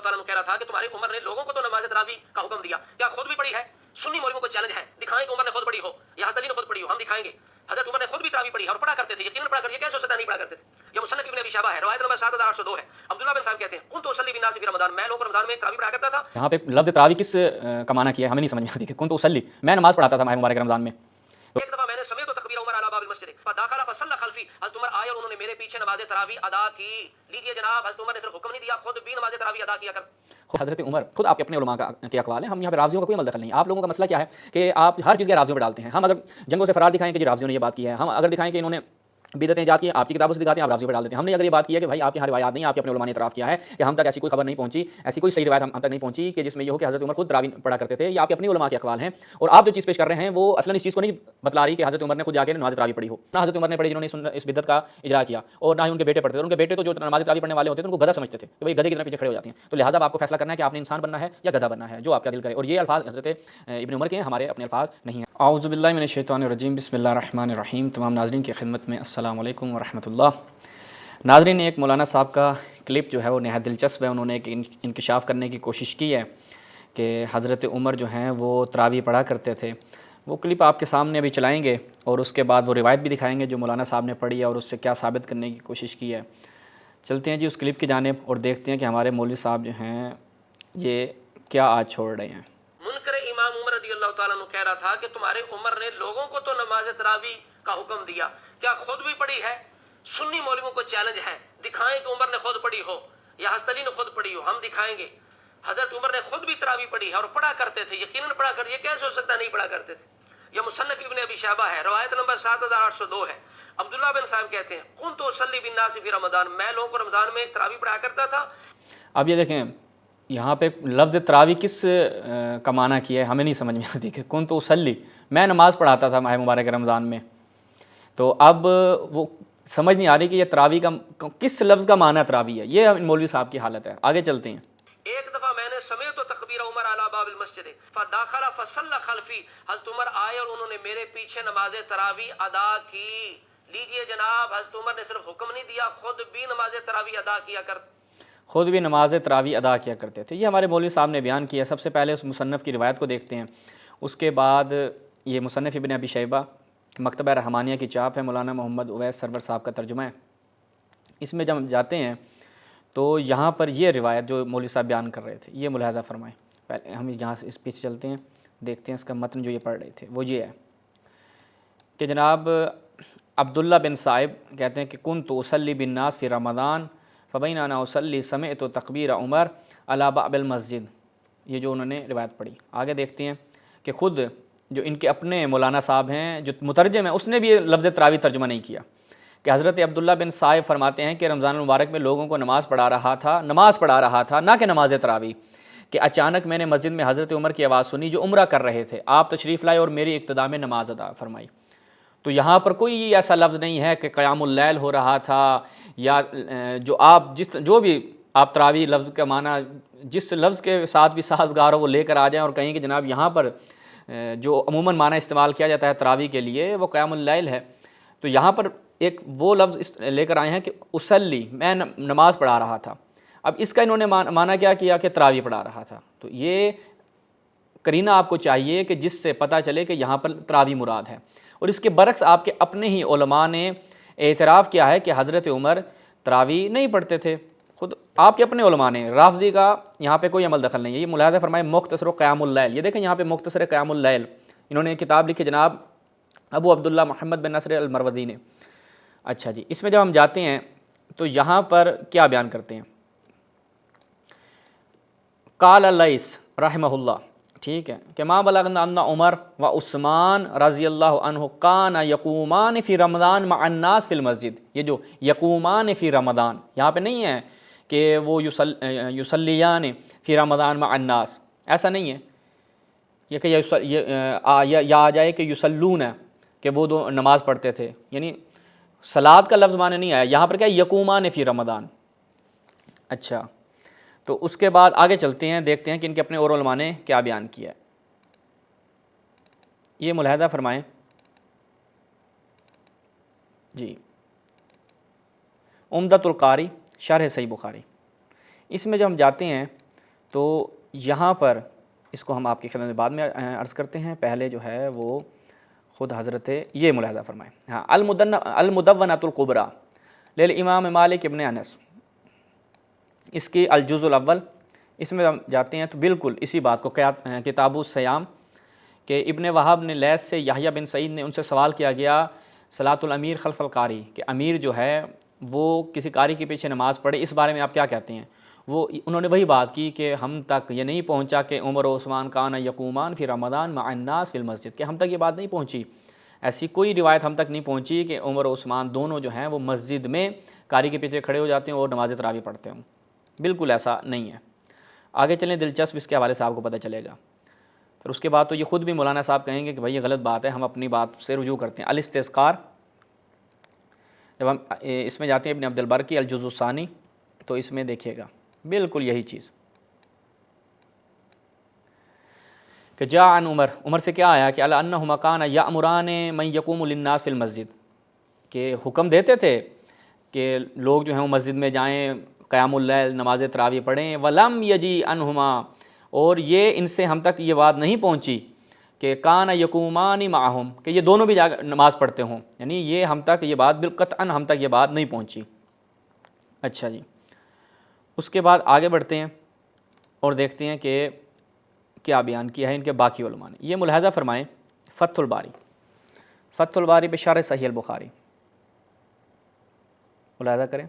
تعالیٰ عنہ کہہ رہا تھا کہ تمہاری عمر نے لوگوں کو تو نماز تراویح کا حکم دیا، کیا خود بھی پڑھی ہے؟ سنی مولویوں کو چیلنج ہے، دکھائیں کہ عمر نے خود پڑھی ہو یا حضرت علی نے خود پڑھی ہو، ہم دکھائیں گے حضرت عمر نے خود بھی تراویح پڑھی ہے اور پڑھا کرتے تھے، یقیناً پڑھا کرتے، یہ کیسے ہو سکتا ہے نہیں پڑھا کرتے تھے؟ یہ مصنف ابن ابی شیبہ ہے، روایت نمبر 7802 ہے۔ عبداللہ بن صاحب کہتے ہیں کنت اصلی بالناس فی رمضان، میں لوگوں کو رمضان میں تراویح پڑھا کرتا تھا۔ یہاں پہ لفظ تراویح کس کا معنی کیا ہے ہمیں نہیں سمجھ میں آتی کہ کنت اصلی، میں نماز پڑھاتا تھا ماہ مبارک رمضان میں۔ ایک دفعہ میں نے سمیت تکبیر عمر علی باب المسجد فداخل فصلى خلفی، حضرت عمر آئے اور انہوں نے میرے پیچھے نماز تراویح ادا کی۔ لیجئے جناب، حضرت عمر نے صرف حکم نہیں دیا، خود بھی نماز تراویح ادا کیا کر۔ حضرت عمر خود آپ کے اپنے علماء کے اقوال ہیں، ہم یہاں پہ راویوں کا کوئی عمل دخل نہیں۔ آپ لوگوں کا مسئلہ کیا ہے کہ آپ ہر چیز کے راویوں پہ ڈالتے ہیں۔ ہم اگر جنگوں سے فرار دکھائیں کہ جی راویوں نے یہ بات کی ہے، ہم اگر دکھائیں کہ انہوں نے بدعتیں ایجاد کی ہیں، آپ کی کتابوں سے دکھاتے ہیں، آپ راویوں پہ ڈال دیتے ہیں۔ ہم نے اگر یہ بات کی ہے کہ بھائی آپ کے یہاں روایات نہیں، آپ کے اپنے علماء نے اعتراف کیا ہے کہ ہم تک ایسی کوئی خبر نہیں پہنچی، ایسی کوئی صحیح روایت ہم تک نہیں پہنچی کہ جس میں یہ ہو کہ حضرت عمر خود تراویح پڑھا کرتے تھے، یا آپ کے اپنے علماء کے اقوال ہیں، اور آپ جو چیز پیش کر رہے ہیں وہ اصلاً اس چیز کو نہیں بتلا رہی کہ حضرت عمر نے خود جا کے نماز تراویح پڑھی ہو، نہ حضرت عمر نے پڑھی جنہوں نے اس بدعت کا اجرا کیا، اور نہ ہی ان کے بیٹے پڑھتے تھے۔ ان کے بیٹے تو جو نماز تراویح پڑھنے والے ہوتے تھے ان کو گدھا سمجھتے تھے کہ بھائی گدھے کی طرح پیچھے کھڑے ہو جاتے ہیں۔ تو لہٰذا آپ کو فیصلہ کرنا ہے کہ آپ نے انسان بننا ہے یا گدھا بننا ہے، جو آپ کا دل کرے، اور یہ الفاظ حضرت ابن عمر کے ہیں، ہمارے اپنے الفاظ نہیں ہیں۔ اعوذ باللہ من الشیطان الرجیم، بسم اللہ الرحمن الرحیم۔ تمام ناظرین کی خدمت میں السلام علیکم ورحمۃ اللہ۔ ناظرین، ایک مولانا صاحب کا کلپ جو ہے وہ نہایت دلچسپ ہے، انہوں نے ایک انکشاف کرنے کی کوشش کی ہے کہ حضرت عمر جو ہیں وہ تراویح پڑھا کرتے تھے۔ وہ کلپ آپ کے سامنے ابھی چلائیں گے اور اس کے بعد وہ روایت بھی دکھائیں گے جو مولانا صاحب نے پڑھی ہے اور اس سے کیا ثابت کرنے کی کوشش کی ہے۔ چلتے ہیں جی اس کلپ کی جانب اور دیکھتے ہیں کہ ہمارے مولوی صاحب جو ہیں یہ کیا آج چھوڑ رہے ہیں۔ منکر امام عمر رضی اللہ تعالیٰ عنہ کہہ رہا تھا کہ تمہارے عمر نے لوگوں کو تو نماز تراویح کا حکم دیا، کیا خود بھی پڑھی ہے؟ سنی مولویوں کو چیلنج ہے، دکھائیں کہ عمر نے خود پڑھی ہو یا حضرت علی نے خود پڑھی ہو، ہم دکھائیں گے حضرت عمر نے خود بھی تراویح پڑھی ہے اور پڑھا کرتے تھے، یقیناً پڑھا کرتے، یہ کیسے ہو سکتا ہے نہیں پڑھا کرتے تھے؟ یہ مصنف ابن ابی شیبہ ہے، روایت نمبر 7802 ہے۔ عبداللہ بن صاحب کہتے ہیں کنت اصلی بالناس فی رمضان، میں لوگوں کو رمضان میں تراویح پڑھا کرتا تھا۔ اب یہ دیکھیں یہاں پہ لفظ تراویح کس کا معنی کیا ہے ہمیں نہیں سمجھ میں آتی کہ کنت اصلی، میں نماز پڑھاتا تھا ماہ مبارک رمضان میں۔ تو اب وہ سمجھ نہیں آ رہی کہ یہ تراویح کا کس لفظ کا معنی تراویح ہے، یہ مولوی صاحب کی حالت ہے۔ آگے چلتے ہیں۔ ایک دفعہ میں نے سمیت تکبیر عمر علی باب المسجد فداخل فصلى خلفی، حضرت عمر آئے اور انہوں نے میرے پیچھے نماز تراویح ادا کی۔ لیجئے جناب، حضرت عمر نے صرف حکم نہیں دیا، خود بھی نماز تراویح ادا کیا کر، خود بھی نماز تراویح ادا کیا کرتے تھے۔ یہ ہمارے مولوی صاحب نے بیان کیا۔ سب سے پہلے اس مصنف کی روایت کو دیکھتے ہیں، اس کے بعد یہ مصنف ابن ابی شیبہ مکتبہ رحمانیہ کی چاپ ہے، مولانا محمد اویس سرور صاحب کا ترجمہ ہے۔ اس میں جب ہم جاتے ہیں تو یہاں پر یہ روایت جو مولوی صاحب بیان کر رہے تھے یہ ملاحظہ فرمائیں۔ پہلے ہم یہاں سے اس پیچھے چلتے ہیں، دیکھتے ہیں اس کا متن جو یہ پڑھ رہے تھے وہ یہ ہے کہ جناب عبداللہ بن صائب کہتے ہیں کہ کنت اصلی بالناس فی رمضان فبین انا اصلی سمعت تکبیر عمر علی باب المسجد، یہ جو انہوں نے روایت پڑھی۔ آگے دیکھتے ہیں کہ خود جو ان کے اپنے مولانا صاحب ہیں جو مترجم ہیں اس نے بھی یہ لفظ تراویح ترجمہ نہیں کیا کہ حضرت عبداللہ بن صائب فرماتے ہیں کہ رمضان المبارک میں لوگوں کو نماز پڑھا رہا تھا نہ کہ نماز تراویح، کہ اچانک میں نے مسجد میں حضرت عمر کی آواز سنی جو عمرہ کر رہے تھے، آپ تشریف لائے اور میری ابتدا میں نماز ادا فرمائی۔ تو یہاں پر کوئی ایسا لفظ نہیں ہے کہ قیام اللیل ہو رہا تھا یا جو آپ جو بھی آپ تراویح لفظ کا معنی جس لفظ کے ساتھ بھی سازگار ہو وہ لے کر آ جائیں اور کہیں کہ جناب یہاں پر جو عموماً معنی استعمال کیا جاتا ہے تراویح کے لیے وہ قیام اللیل ہے۔ تو یہاں پر ایک وہ لفظ لے کر آئے ہیں کہ اصلی، میں نماز پڑھا رہا تھا۔ اب اس کا انہوں نے معنی کیا کیا کہ تراویح پڑھا رہا تھا۔ تو یہ قرینہ آپ کو چاہیے کہ جس سے پتہ چلے کہ یہاں پر تراویح مراد ہے، اور اس کے برعکس آپ کے اپنے ہی علماء نے اعتراف کیا ہے کہ حضرت عمر تراویح نہیں پڑھتے تھے، خود آپ کے اپنے علماء نے۔ رافضی کا یہاں پہ کوئی عمل دخل نہیں ہے۔ یہ ملاحظہ فرمائے مختصر قیام اللیل، یہ دیکھیں یہاں پہ مختصر قیام اللیل انہوں نے کتاب لکھی جناب ابو عبداللہ محمد بن نصر المروزی نے۔ اچھا جی، اس میں جب ہم جاتے ہیں تو یہاں پر کیا بیان کرتے ہیں، قال لیث رحمہ اللہ، ٹھیک ہے، کہ ما بلغنا ان عمر و عثمان رضی اللہ عنہ کان یقومان فی رمضان مع الناس فی المسجد۔ یہ جو یقومان فی رمضان یہاں پہ نہیں ہے کہ وہ یصلیان فی رمضان مع الناس، ایسا نہیں ہے یہ کہ یا آ جائے کہ یصلون کہ وہ دو نماز پڑھتے تھے، یعنی صلاۃ کا لفظ معنی نہیں آیا یہاں پر، کیا یقومان فی رمضان۔ اچھا، تو اس کے بعد آگے چلتے ہیں، دیکھتے ہیں کہ ان کے اپنے اور علماء نے کیا بیان کیا ہے۔ یہ ملاحظہ فرمائیں جی، عمدۃ القاری شرح صحیح بخاری، اس میں جب ہم جاتے ہیں تو یہاں پر اس کو ہم آپ کی خدمت میں بعد میں عرض کرتے ہیں، پہلے جو ہے وہ خود حضرت یہ ملاحظہ فرمائیں۔ ہاں، المدونۃ الکبریٰ للامام مالک ابن انس، اس کی الجزء الاول، اس میں ہم جاتے ہیں تو بالکل اسی بات کو کتاب الصیام کہ ابن وہب نے لیث سے یحییٰ بن سعید نے ان سے سوال کیا گیا صلاۃ الامیر خلف القاری، کہ امیر جو ہے وہ کسی قاری کے پیچھے نماز پڑھے، اس بارے میں آپ کیا کہتے ہیں؟ انہوں نے وہی بات کی کہ ہم تک یہ نہیں پہنچا کہ عمر و عثمان کان یقومان فی رمضان مع الناس فی المسجد، کہ ہم تک یہ بات نہیں پہنچی، ایسی کوئی روایت ہم تک نہیں پہنچی کہ عمر و عثمان دونوں جو ہیں وہ مسجد میں قاری کے پیچھے کھڑے ہو جاتے ہیں اور نماز تراویح پڑھتے ہوں، بالکل ایسا نہیں ہے۔ آگے چلیں، دلچسپ اس کے حوالے سے آپ کو پتہ چلے گا۔ پھر اس کے بعد تو یہ خود بھی مولانا صاحب کہیں گے کہ بھائی یہ غلط بات ہے، ہم اپنی بات سے رجوع کرتے ہیں۔ الاستذکار، جب ہم اس میں جاتے ہیں ابن عبد البر کی الجزء الثانی، تو اس میں دیکھیے گا بالکل یہی چیز کہ جاء عن عمر سے کیا آیا کہ انہما کانا یأمران من یقوم للناس فی المسجد، کہ حکم دیتے تھے کہ لوگ جو ہیں وہ مسجد میں جائیں، قیام اللیل نماز تراویح پڑھیں، ولم یجی عنہما، اور یہ ان سے ہم تک یہ بات نہیں پہنچی کہ کان یقومان معہم، کہ یہ دونوں بھی جا کر نماز پڑھتے ہوں، یعنی یہ ہم تک یہ بات بالقطعاً ہم تک یہ بات نہیں پہنچی۔ اچھا جی، اس کے بعد آگے بڑھتے ہیں اور دیکھتے ہیں کہ کیا بیان کیا ہے ان کے باقی علماء نے۔ یہ ملاحظہ فرمائیں فتح الباری پہ شرح صحیح البخاری، ملاحظہ کریں۔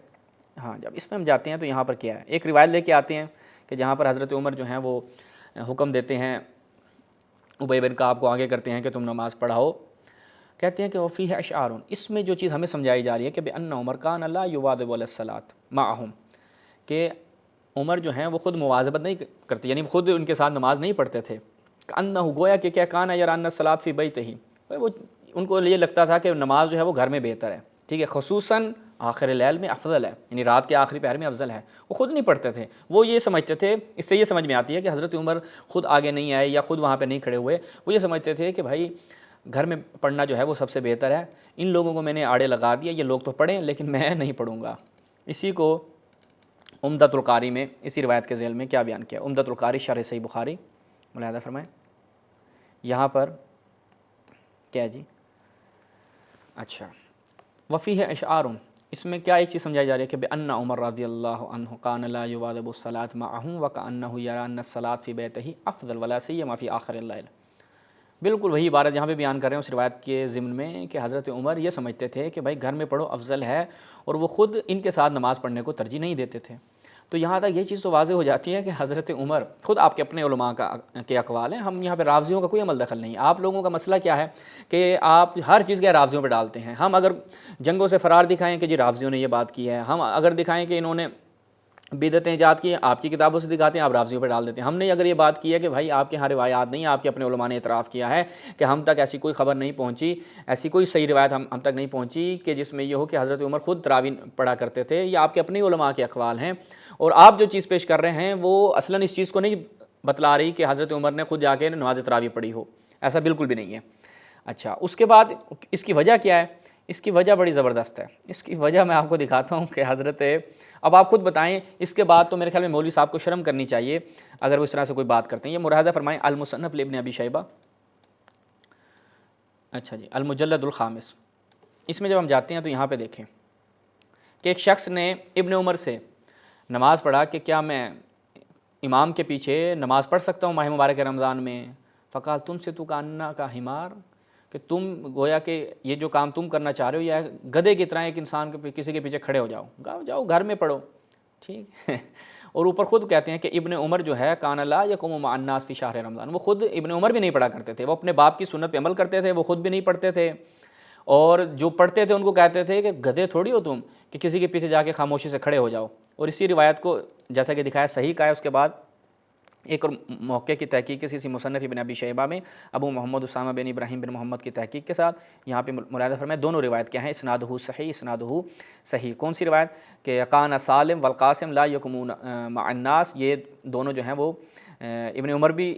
ہاں، جب اس میں ہم جاتے ہیں تو یہاں پر کیا ہے، ایک روایت لے کے آتے ہیں کہ جہاں پر حضرت عمر جو ہیں وہ حکم دیتے ہیں، ابی بن کعب کو آگے کرتے ہیں کہ تم نماز پڑھاؤ، کہتے ہیں کہ وفیہ اشعار، اس میں جو چیز ہمیں سمجھائی جا رہی ہے کہ بأن عمر کان لا یواظب علی الصلاۃ معہم، کہ عمر جو ہیں وہ خود مواظبت نہیں کرتے، یعنی خود ان کے ساتھ نماز نہیں پڑھتے تھے، انہ گویا کہ کیا کان یرى ان الصلاۃ فی بیتہ، وہ ان کو یہ لگتا تھا کہ نماز جو ہے وہ گھر میں بہتر ہے، ٹھیک ہے، خصوصاً آخر اللیل میں افضل ہے، یعنی رات کے آخری پہر میں افضل ہے، وہ خود نہیں پڑھتے تھے، وہ یہ سمجھتے تھے، اس سے یہ سمجھ میں آتی ہے کہ حضرت عمر خود آگے نہیں آئے یا خود وہاں پہ نہیں کھڑے ہوئے، وہ یہ سمجھتے تھے کہ بھائی گھر میں پڑھنا جو ہے وہ سب سے بہتر ہے، ان لوگوں کو میں نے آڑے لگا دیا، یہ لوگ تو پڑھیں لیکن میں نہیں پڑھوں گا۔ اسی کو عمدۃ القاری میں اسی روایت کے ذیل میں کیا بیان کیا، عمدۃ القاری شرح صحیح بخاری، ملاحظہ فرمائیں یہاں پر کیا جی، اچھا وفیہ اشعار، اس میں کیا ایک چیز سمجھائی جا رہی ہے کہ بأن عمر رضی اللہ عنہ کان لا یواظب الصلاۃ معہم وکأنہ یری ان الصلاۃ فی بیتہ افضل ولا سیما فی آخر اللیل، بالکل وہی عبارت جہاں پہ بیان کر رہے ہیں اس روایت کے ضمن میں کہ حضرت عمر یہ سمجھتے تھے کہ بھائی گھر میں پڑھو افضل ہے، اور وہ خود ان کے ساتھ نماز پڑھنے کو ترجیح نہیں دیتے تھے۔ تو یہاں تک یہ چیز تو واضح ہو جاتی ہے کہ حضرت عمر خود آپ کے اپنے علماء کے اقوال ہیں، ہم یہاں پہ رافضیوں کا کوئی عمل دخل نہیں۔ آپ لوگوں کا مسئلہ کیا ہے کہ آپ ہر چیز کے رافضیوں پہ ڈالتے ہیں، ہم اگر جنگوں سے فرار دکھائیں کہ جی رافضیوں نے یہ بات کی ہے، ہم اگر دکھائیں کہ انہوں نے بدعتیں ایجاد کی ہیں، آپ کی کتابوں سے دکھاتے ہیں، آپ رافضیوں پہ ڈال دیتے ہیں۔ ہم نے اگر یہ بات کی ہے کہ بھائی آپ کے یہاں روایات نہیں، آپ کے اپنے علماء نے اعتراف کیا ہے کہ ہم تک ایسی کوئی خبر نہیں پہنچی، ایسی کوئی صحیح روایت ہم تک نہیں پہنچی کہ جس میں یہ ہو کہ حضرت عمر خود تراویح پڑھا کرتے تھے، یہ آپ کے اپنے علماء کے اقوال ہیں، اور آپ جو چیز پیش کر رہے ہیں وہ اصلاً اس چیز کو نہیں بتلا رہی کہ حضرت عمر نے خود جا کے نماز تراویح پڑھی ہو، ایسا بالکل بھی نہیں ہے۔ اچھا، اس کے بعد اس کی وجہ کیا ہے؟ اس کی وجہ بڑی زبردست ہے، اس کی وجہ میں آپ کو دکھاتا ہوں کہ حضرت، اب آپ خود بتائیں، اس کے بعد تو میرے خیال میں مولوی صاحب کو شرم کرنی چاہیے اگر وہ اس طرح سے کوئی بات کرتے ہیں۔ یہ ملاحظہ فرمائیں المصنف لابن ابی شیبہ، اچھا جی، المجلد الخامس، اس میں جب ہم جاتے ہیں تو یہاں پہ دیکھیں کہ ایک شخص نے ابن عمر سے نماز پڑھا کہ کیا میں امام کے پیچھے نماز پڑھ سکتا ہوں ماہ مبارک رمضان میں؟ فقال تم سے تو کاننا کا حمار، کہ تم گویا کہ یہ جو کام تم کرنا چاہ رہے ہو یا گدھے کی طرح ایک انسان کے کسی کے پیچھے کھڑے ہو جاؤ گھر میں پڑھو، ٹھیک ہے۔ اور اوپر خود کہتے ہیں کہ ابن عمر جو ہے کان لا یقوم مع الناس فی شہر رمضان، وہ خود ابن عمر بھی نہیں پڑھا کرتے تھے، وہ اپنے باپ کی سنت پہ عمل کرتے تھے، وہ خود بھی نہیں پڑھتے تھے، اور جو پڑھتے تھے ان کو کہتے تھے کہ گدھے تھوڑی ہو تم کہ کسی کے پیچھے جا کے خاموشی سے کھڑے ہو جاؤ۔ اور اسی روایت کو جیسا کہ دکھایا صحیح کا ہے، اس کے بعد ایک اور موقع کی تحقیق کسی مصنف ابن ابی شیبہ میں ابو محمد اسامہ بن ابراہیم بن محمد کی تحقیق کے ساتھ یہاں پہ ملاحظہ فرمائے دونوں روایت کیا ہیں، اسنادہ صحیح۔ کون سی روایت کہ کان سالم والقاسم لا یقومون مع الناس، یہ دونوں جو ہیں وہ ابن عمر بھی